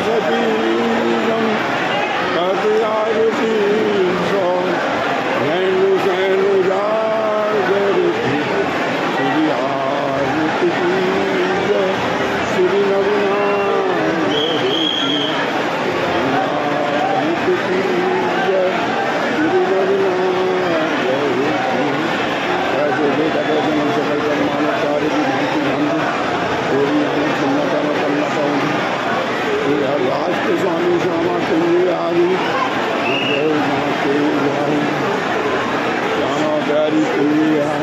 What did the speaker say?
Satiram Katyarati Song Nenu Senu Jagarati Sri Arati Sri Navinagarati Arati Sri Navinagarati Kaise Dekha Janam Sakal Karmana Kari Bhakti Bhandhu Kori Anand Sunnata Palla Pauni राज के स्वामी श्यामा कुंज आदि श्यामा प्यारी कुंज